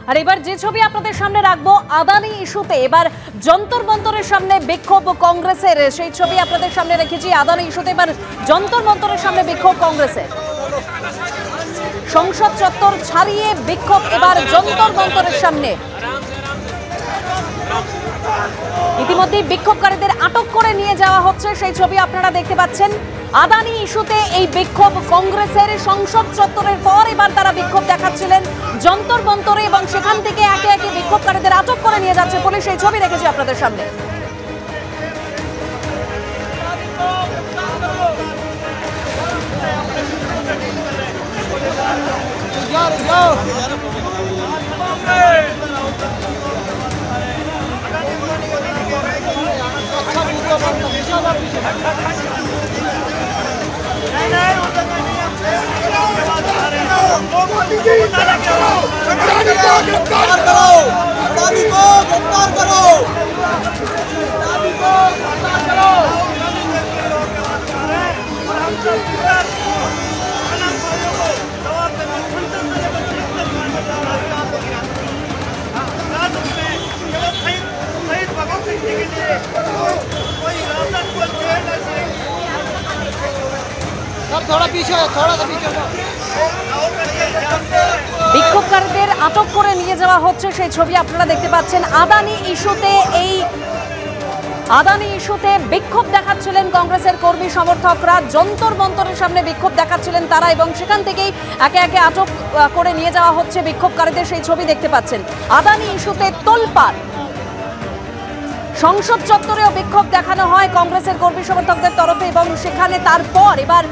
আর এবার যে ছবি আপনাদের সামনে রাখবো আদানি ইস্যুতে এবার যন্তর মন্তরের সামনে বিক্ষোভ কংগ্রেসের, সেই ছবি আপনাদের সামনে রেখেছি। আদানি ইস্যুতে এবার যন্তর মন্তরের সামনে বিক্ষোভ কংগ্রেসের, সংসদ চত্বর ছাড়িয়ে বিক্ষোভ এবার যন্তর মন্তরের সামনে। ইতিমধ্যে বিক্ষোভকারীদের আটক করে নিয়ে যাওয়া হচ্ছে, সেই ছবি আপনারা দেখতে পাচ্ছেন। আদানি ইস্যুতে এই বিক্ষোভ কংগ্রেসের, সংসদ চত্বরের পর এবার তারা বিক্ষোভ দেখাচ্ছিলেন যন্তর মন্তরে এবং সেখান থেকে একে একে বিক্ষোভকারীদের আটক করে নিয়ে যাচ্ছে পুলিশ, সেই ছবি রেখেছি আপনাদের সামনে। বিক্ষোভকারীদের আটক করে নিয়ে যাওয়া হচ্ছে, সেই ছবি আপনারা দেখতে পাচ্ছেন। আদানি ইস্যুতে বিক্ষোভ দেখাচ্ছিলেন কংগ্রেসের কর্মী সমর্থকরা, যন্তর মন্তরের সামনে বিক্ষোভ দেখাচ্ছিলেন তারা এবং সেখান থেকেই একে একে আটক করে নিয়ে যাওয়া হচ্ছে বিক্ষোভকারীদের, সেই ছবি দেখতে পাচ্ছেন। আদানি ইস্যুতে তোলপাড়, সংসদ চত্বরেও বিক্ষোভ দেখানো হয় কংগ্রেসের কর্মী সমর্থকদের তরফে এবং সেখানে তারপর এবার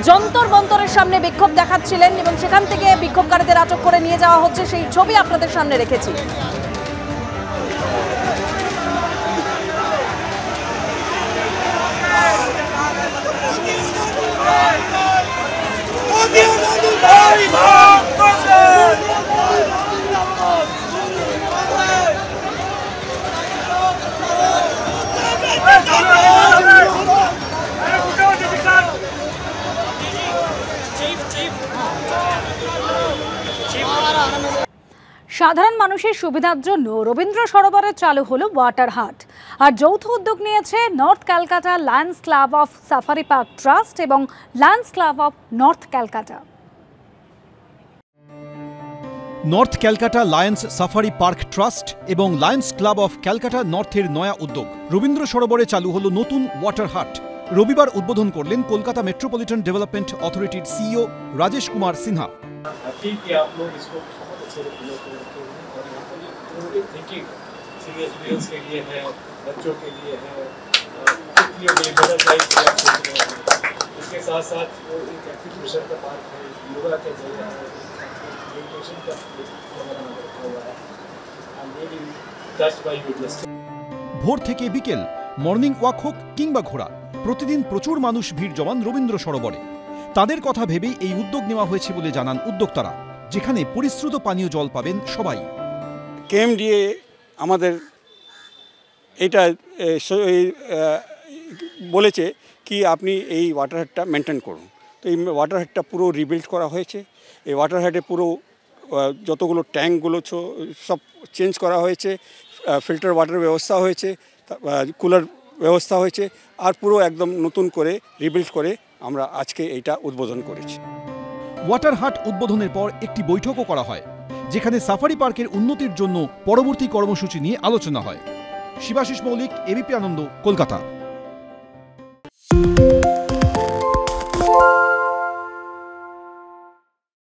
যন্তর মন্তরের সামনে বিক্ষোভ দেখাচ্ছিলেন এবং সেখান থেকে বিক্ষোভকারীদের আটক করে নিয়ে যাওয়া হচ্ছে, সেই ছবি আপনাদের সামনে রেখেছি। সাধারণ মানুষের সুবিধার জন্য রবীন্দ্র সরোবরে চালু হলো ওয়াটার হাট। আর যৌথ উদ্যোগ নিয়েছে north Calcutta lions club of safari park trust এবং lions club of north Calcutta. North Calcutta lions safari park trust এবং লায়ন্স ক্লাব অফ ক্যালকাটা নর্থের নয়া উদ্যোগ। রবীন্দ্র সরোবরে চালু হলো নতুন ওয়াটার হাট। রবিবার উদ্বোধন করলেন কলকাতা মেট্রোপলিটন ডেভেলপমেন্ট অথরিটির সিইও রাজেশ কুমার সিনহা। के लिए है, बच्चों के लिए है, बटरफ्लाई इसके साथ साथ वो एक एक्टिवेशन का पार्ट है, योगा के जरिए है, मेडिटेशन का हुआ है। I'm really touched by your gesture. ভোর থেকে বিকেল মর্নিং ওয়াক হোক কিংবা ঘোরা, প্রতিদিন প্রচুর মানুষ ভিড় জমান রবীন্দ্র সরোবরে। তাদের কথা ভেবেই এই উদ্যোগ নেওয়া হয়েছে বলে জানান উদ্যোক্তারা, যেখানে পরিশ্রুত পানীয় জল পাবেন সবাই। কেএমডিএ আমাদের এটা বলেছে কি আপনি এই ওয়াটার হেডটা মেনটেন করুন। তো এই ওয়াটার হেডটা পুরো রিবিল্ড করা হয়েছে। এই ওয়াটার হেডে পুরো যতগুলো ট্যাঙ্কগুলো সব চেঞ্জ করা হয়েছে, ফিল্টার ওয়াটার ব্যবস্থা হয়েছে, কুলার ব্যবস্থা হয়েছে, আর পুরো একদম নতুন করে রিবিল্ড করে আমরা আজকে এইটা উদ্বোধন করেছি। ওয়াটার হাট উদ্বোধনের পর একটি বৈঠকও করা হয়, যেখানে সাফারি পার্কের উন্নতির জন্য পরবর্তী কর্মসূচি নিয়ে আলোচনা হয়। শিবাশিস মৌলিক, এবিপি আনন্দ, কলকাতা।